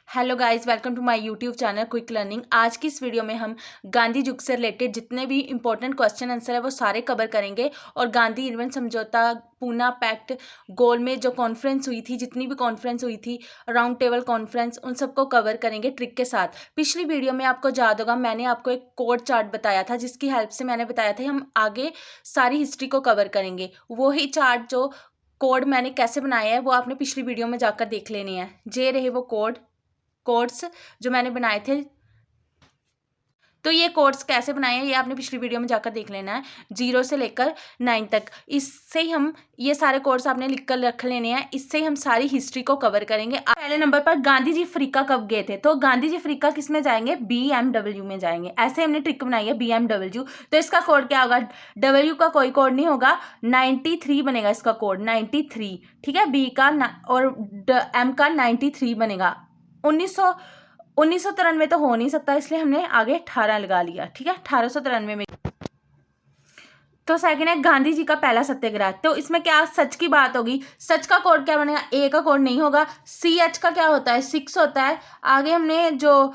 Hello guys, welcome to my YouTube channel quick learning. आज की इस वीडियो में हम गांधी युग से रिलेटेड जितने भी इंपॉर्टेंट क्वेश्चन आंसर है वो सारे कवर करेंगे और गांधी इरविन समझौता, पूना पैक्ट, गोल में जो कॉन्फ्रेंस हुई थी, जितनी भी कॉन्फ्रेंस हुई थी, राउंड टेबल कॉन्फ्रेंस, उन सबको कवर करेंगे ट्रिक के साथ। पिछली वीडियो में आपको याद होगा मैंने आपको एक कोड चार्ट बताया था जिसकी हेल्प से मैंने बताया था हम आगे सारी हिस्ट्री को कवर करेंगे। वही चार्ट जो कोड मैंने कैसे बनाया है वो आपने पिछली वीडियो में जाकर देख लेने हैं। जे रहे वो कोड्स जो मैंने बनाए थे। तो ये कोड्स कैसे बनाए हैं ये आपने पिछली वीडियो में जाकर देख लेना है, 0 से लेकर 9 तक। इससे ही हम ये सारे कोड्स आपने लिख कर रख लेने हैं। इससे ही हम सारी हिस्ट्री को कवर करेंगे। पहले नंबर पर गांधी जी अफ्रीका कब गए थे? तो गांधी जी अफ्रीका किस में जाएंगे? BMW में जाएंगे। ऐसे हमने ट्रिक बनाई है BMW। तो इसका कोड क्या होगा? W का कोई कोड नहीं होगा, 93 बनेगा इसका कोड, 93। ठीक है, B का और M का 93 बनेगा। 1993 तो हो नहीं सकता, इसलिए हमने आगे 18 लगा लिया। ठीक है, 1893 में। तो सेकंड है गांधी जी का पहला सत्याग्रह। तो इसमें क्या सच की बात होगी? सच का कोड क्या बनेगा? ए का कोड नहीं होगा। CH का क्या होता है? 6 होता है। आगे हमने जो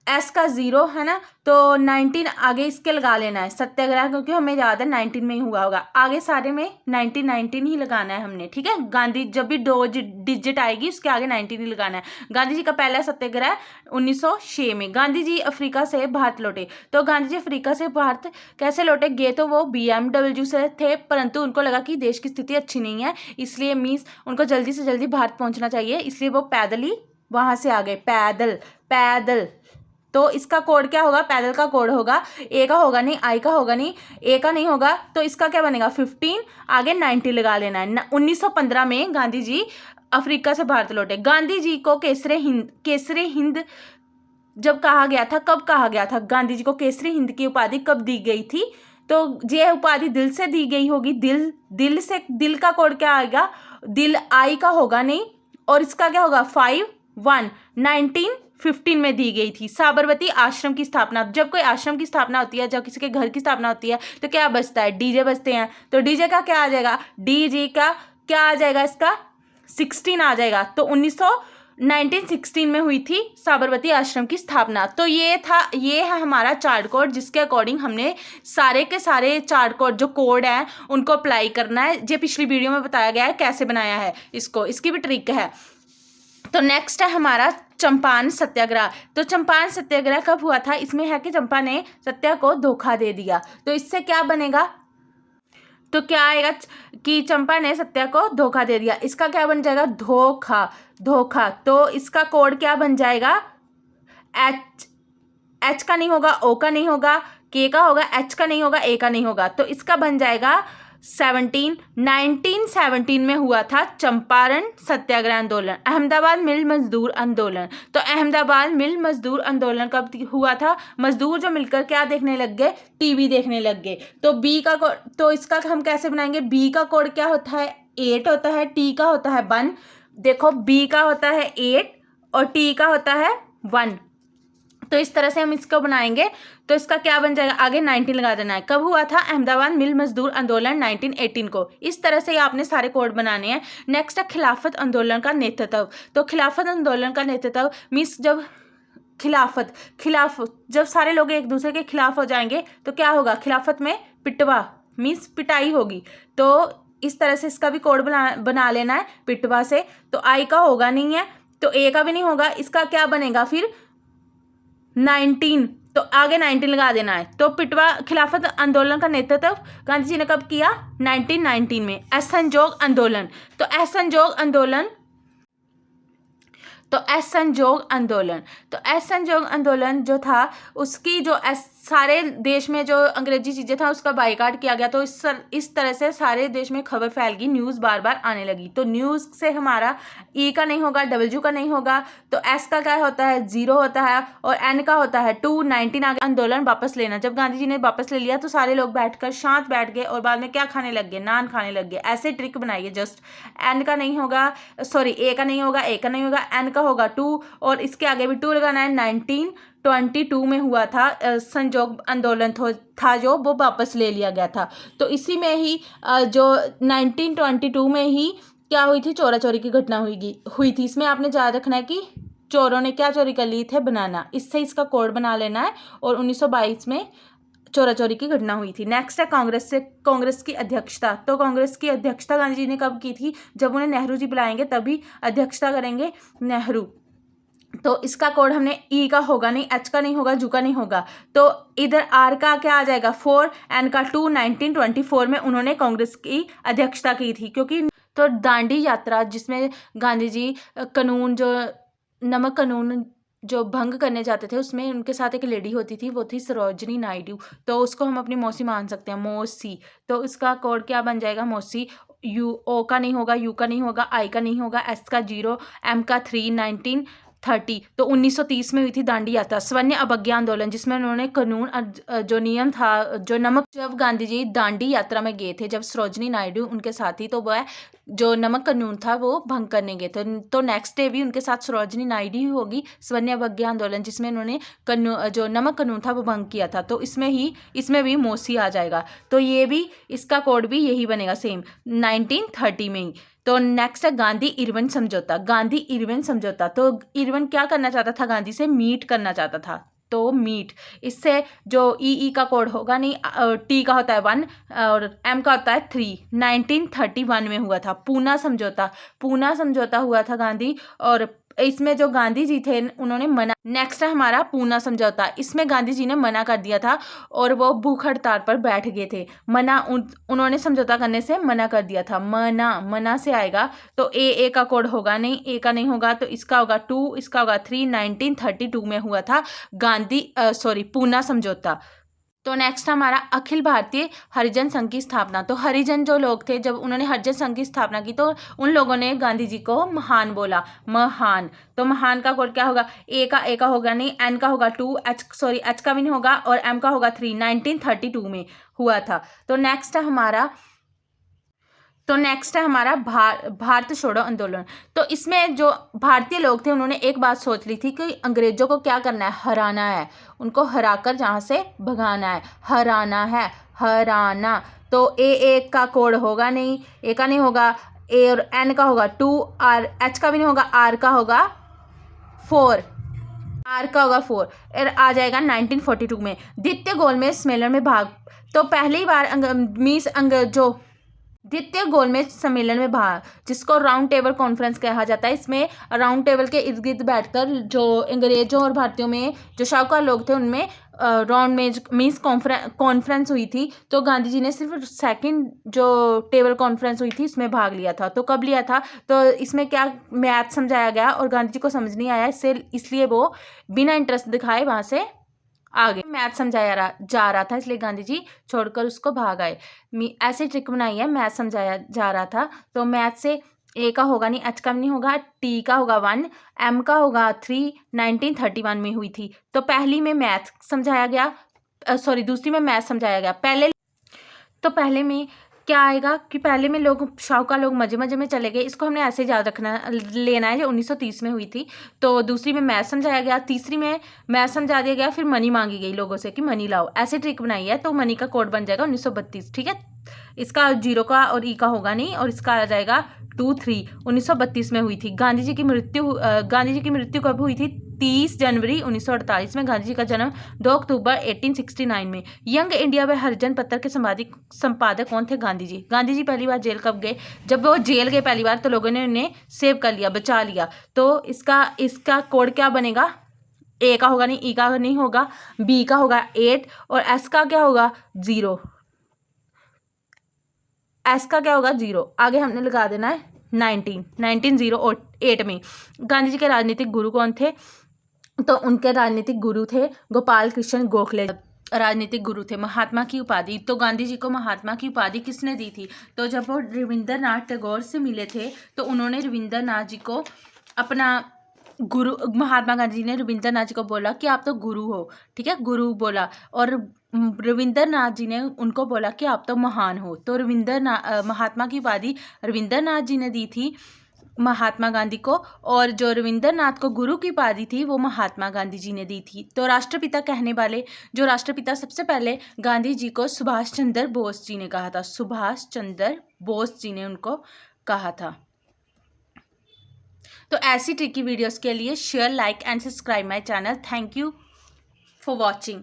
S का 0 है ना, तो 19 आगे इसके लगा लेना है सत्याग्रह, क्योंकि हमें याद है 19 में ही हुआ होगा। आगे सारे में 19 ही लगाना है हमने। ठीक है, गांधी जब भी 2 डिजिट आएगी उसके आगे 19 ही लगाना है। गांधी जी का पहला सत्याग्रह 1906 में। गांधी जी अफ्रीका से भारत लौटे। तो गांधी जी अफ्रीका से भारत कैसे लौटे? गए तो वो BMW से थे, परंतु उनको लगा कि देश की स्थिति अच्छी नहीं है, इसलिए मीन्स उनको जल्दी से जल्दी भारत पहुंचना चाहिए, इसलिए वो पैदल ही वहां से आ गए। पैदल। तो इसका कोड क्या होगा? पैदल का कोड होगा। ए का होगा नहीं, आई का होगा नहीं, ए का नहीं होगा, तो इसका क्या बनेगा? 15 आगे 90 लगा लेना है। 1915 में गांधी जी अफ्रीका से भारत लौटे। गांधी जी को केसरे हिंद जब कहा गया था, कब कहा गया था? गांधी जी को केसरी हिंद की उपाधि कब दी गई थी? तो ये उपाधि दिल से दी गई होगी। दिल से, दिल का कोड क्या आएगा? दिल, आई का होगा नहीं, और इसका क्या होगा? 1915 में दी गई थी। साबरमती आश्रम की स्थापना। जब कोई आश्रम की स्थापना होती है, जब किसी के घर की स्थापना होती है, तो क्या बजता है? डीजे बजते हैं। तो डीजे का क्या आ जाएगा? डीजे का क्या आ जाएगा? इसका 16 आ जाएगा। तो 1916 में हुई थी साबरमती आश्रम की स्थापना। तो ये है हमारा चार्ट कोड, जिसके अकॉर्डिंग हमने सारे के सारे चार्ट कोड जो कोड है उनको अप्लाई करना है। ये पिछली वीडियो में बताया गया है कैसे बनाया है इसको, इसकी भी ट्रिक है। तो नेक्स्ट है हमारा चंपारण सत्याग्रह। तो चंपारण सत्याग्रह कब हुआ था? इसमें है कि चंपा ने सत्या को धोखा दे दिया। तो इससे क्या बनेगा? तो क्या आएगा कि चंपा ने सत्या को धोखा दे दिया। इसका क्या बन जाएगा? धोखा। तो इसका कोड क्या बन जाएगा? एच का नहीं होगा, ओ का नहीं होगा, के का होगा, एच का नहीं होगा, ए का नहीं होगा। तो इसका बन जाएगा 1917 में हुआ था चंपारण सत्याग्रह आंदोलन, अहमदाबाद मिल मजदूर आंदोलन। तो अहमदाबाद मिल मजदूर आंदोलन कब हुआ था? मजदूर जो मिलकर क्या देखने लग गए? टीवी देखने लग गए। तो बी का कोड, तो इसका हम कैसे बनाएंगे? बी का कोड क्या होता है? 8 होता है। टी का होता है 1। देखो, बी का होता है 8 और टी का होता है 1। तो इस तरह से हम इसको बनाएंगे। तो इसका क्या बन जाएगा? आगे 19 लगा देना है। कब हुआ था? अहमदाबाद मिल मजदूर आंदोलन 1918 को। इस तरह से आपने सारे कोड बनाने हैं। नेक्स्ट है खिलाफत आंदोलन का नेतृत्व। तो खिलाफत आंदोलन का नेतृत्व मीन्स जब खिलाफ जब सारे लोग एक दूसरे के खिलाफ हो जाएंगे तो क्या होगा? खिलाफत में पिटवा मीन्स पिटाई होगी। तो इस तरह से इसका भी कोड बना लेना है पिटवा से। तो आई का होगा नहीं है, तो ए का भी नहीं होगा। इसका क्या बनेगा फिर? 19। तो आगे 19 लगा देना है। तो पिटवा खिलाफत आंदोलन का नेतृत्व गांधी जी ने कब किया? 1919 में। असहयोग आंदोलन। तो असहयोग आंदोलन जो था उसकी जो सारे देश में जो अंग्रेजी चीज़ें था उसका बाइकाट किया गया। तो इस तरह से सारे देश में खबर फैल गई, न्यूज़ बार बार आने लगी। तो न्यूज़ से हमारा ई का नहीं होगा, W का नहीं होगा, तो एस का क्या होता है? 0 होता है, और एन का होता है 2। 19 आगे आंदोलन वापस लेना। जब गांधी जी ने वापस ले लिया तो सारे लोग बैठकर शांत बैठ गए और बाद में क्या खाने लग गए? नान खाने लग गए। ऐसे ट्रिक बनाइए। जस्ट एन का नहीं होगा, सॉरी ए का नहीं होगा, ए का नहीं होगा, एन का होगा 2, और इसके आगे भी 2 लगाना है। 1922 में हुआ था संयोग आंदोलन था जो वो वापस ले लिया गया था। तो इसी में ही जो 1922 में ही क्या हुई थी? चोरा चोरी की घटना हुई थी। इसमें आपने याद रखना है कि चोरों ने क्या चोरी कर ली थे, बनाना। इससे इसका कोड बना लेना है। और 1922 में चोरा चोरी की घटना हुई थी। नेक्स्ट है कांग्रेस की अध्यक्षता। तो कांग्रेस की अध्यक्षता गांधी जी ने कब की थी, जब उन्हें नेहरू जी बुलाएंगे तभी अध्यक्षता करेंगे नेहरू। तो इसका कोड हमने ई का होगा नहीं, एच का नहीं होगा, जू का नहीं होगा। तो इधर आर का क्या आ जाएगा 4, एन का 2। 1924 में उन्होंने कांग्रेस की अध्यक्षता की थी। क्योंकि तो दांडी यात्रा जिसमें गांधी जी कानून जो नमक कानून जो भंग करने जाते थे, उसमें उनके साथ एक लेडी होती थी, वो थी सरोजनी नायडू। तो उसको हम अपनी मौसी मान सकते हैं, मौसी। तो इसका कोड क्या बन जाएगा, मौसी। यू ओ का नहीं होगा, यू का नहीं होगा, आई का नहीं होगा, एस का 0, एम का 3। 1930 तो 1930 में हुई थी दांडी यात्रा। स्वर्ण अवज्ञा आंदोलन जिसमें उन्होंने कानून जो नियम था जो नमक, जब गांधी जी दांडी यात्रा में गए थे, जब सरोजनी नायडू उनके साथी, तो वह जो नमक कानून था वो भंग करने गए थे। तो नेक्स्ट डे भी उनके साथ सरोजनी नायडू ही होगी। स्वर्ण अवज्ञा आंदोलन जिसमें उन्होंने जो नमक कानून था वो भंग किया था। तो इसमें भी मौसी आ जाएगा। तो ये भी इसका कोड भी यही बनेगा सेम 1930 में ही। तो नेक्स्ट है गांधी इरविन समझौता। गांधी इरविन समझौता, तो इरविन क्या करना चाहता था, गांधी से मीट करना चाहता था। तो मीट, इससे जो ई का कोड होगा नहीं, टी का होता है 1 और एम का होता है 3। 1931 में हुआ था पूना समझौता। पूना समझौता हुआ था गांधी, और इसमें जो गांधी जी थे उन्होंने मना। नेक्स्ट है हमारा पूना समझौता। इसमें गांधी जी ने मना कर दिया था और वो भूख हड़ताल पर बैठ गए थे। उन्होंने समझौता करने से मना कर दिया था। मना से आएगा। तो ए का कोड होगा नहीं, ए का नहीं होगा, तो इसका होगा 2, इसका होगा 3। 1932 में हुआ था पूना समझौता। तो नेक्स्ट हमारा अखिल भारतीय हरिजन संघ की स्थापना। तो हरिजन जो लोग थे, जब उन्होंने हरिजन संघ की स्थापना की, तो उन लोगों ने गांधी जी को महान बोला, महान। तो महान का कोड क्या होगा, ए का होगा नहीं, एन का होगा 2, एच का भी नहीं होगा, और एम का होगा 3। 1932 में हुआ था। तो नेक्स्ट है हमारा भारत छोड़ो आंदोलन। तो इसमें जो भारतीय लोग थे उन्होंने एक बात सोच ली थी कि अंग्रेजों को क्या करना है, हराना है। उनको हराकर जहाँ से भगाना है, हराना। तो ए का कोड होगा नहीं, ए का नहीं होगा, ए और एन का होगा 2, और एच का भी नहीं होगा, आर का होगा 4। आर का होगा 4 और आ जाएगा 1942 में द्वितीय गोलमेज सम्मेलन में भाग। तो पहली बार द्वितीय गोलमेज सम्मेलन में भाग, जिसको राउंड टेबल कॉन्फ्रेंस कहा जाता है। इसमें राउंड टेबल के इर्द गिर्द बैठकर जो अंग्रेजों और भारतीयों में जो शाहूकार लोग थे उनमें राउंड मीन्स कॉन्फ्रेंस हुई थी। तो गांधी जी ने सिर्फ सेकंड जो टेबल कॉन्फ्रेंस हुई थी इसमें भाग लिया था। तो कब लिया था, तो इसमें क्या मैथ समझाया गया और गांधी जी को समझ नहीं आया, इसलिए वो बिना इंटरेस्ट दिखाए वहाँ से आगे। मैथ समझाया जा रहा था, इसलिए गांधी जी छोड़कर उसको भाग आए। ऐसी ट्रिक बनाई है, मैथ समझाया जा रहा था। तो मैथ से ए का होगा नहीं, एच का नहीं होगा, टी का होगा 1, एम का होगा 3। 1931 में हुई थी। तो पहली में मैथ समझाया गया, दूसरी में मैथ समझाया गया। पहले में क्या आएगा कि पहले में शाहूकार लोग मजे मजे में चले गए। इसको हमने ऐसे याद लेना है, जो 1930 में हुई थी। तो दूसरी में मैथ समझाया गया, तीसरी में मैथ समझा दिया गया, फिर मनी मांगी गई लोगों से कि मनी लाओ। ऐसे ट्रिक बनाई है। तो मनी का कोड बन जाएगा 1932। ठीक है, इसका 0 का और ई का होगा नहीं, और इसका आ जाएगा 2, 3। 1932 में हुई थी। गांधी जी की मृत्यु कब हुई थी, 30 जनवरी 1948 में। गांधी जी का जन्म 2 अक्टूबर 1869 में। यंग इंडिया व हरिजन पत्र के संपादक कौन थे, गांधी जी। गांधी जी पहली बार जेल कब गए, जब वो जेल गए पहली बार, तो लोगों ने उन्हें सेव कर लिया, बचा लिया। तो इसका कोड क्या बनेगा, ए का होगा नहीं, ई का नहीं होगा, बी का होगा 8, और एस का क्या होगा 0। एस का क्या होगा 0। आगे हमने लगा देना है 1908 में। गांधी जी के राजनीतिक गुरु कौन थे, तो उनके राजनीतिक गुरु थे गोपाल कृष्ण गोखले। राजनीतिक गुरु थे। महात्मा की उपाधि, तो गांधी जी को महात्मा की उपाधि किसने दी थी, तो जब वो रविंद्रनाथ टैगोर से मिले थे तो उन्होंने रविंद्रनाथ जी को अपना गुरु, महात्मा गांधी जी ने रविंद्रनाथ जी को बोला कि आप तो गुरु हो, ठीक है, गुरु बोला, और रविंद्रनाथ जी ने उनको बोला कि आप तो महान हो। तो महात्मा की उपाधि रविंद्रनाथ जी ने दी थी महात्मा गांधी को, और जो रविंद्रनाथ को गुरु की उपाधि थी वो महात्मा गांधी जी ने दी थी। तो राष्ट्रपिता कहने वाले, जो राष्ट्रपिता सबसे पहले गांधी जी को सुभाष चंद्र बोस जी ने कहा था। सुभाष चंद्र बोस जी ने उनको कहा था। तो ऐसी ट्रिकी वीडियोस के लिए share, like and subscribe my channel. Thank you for watching.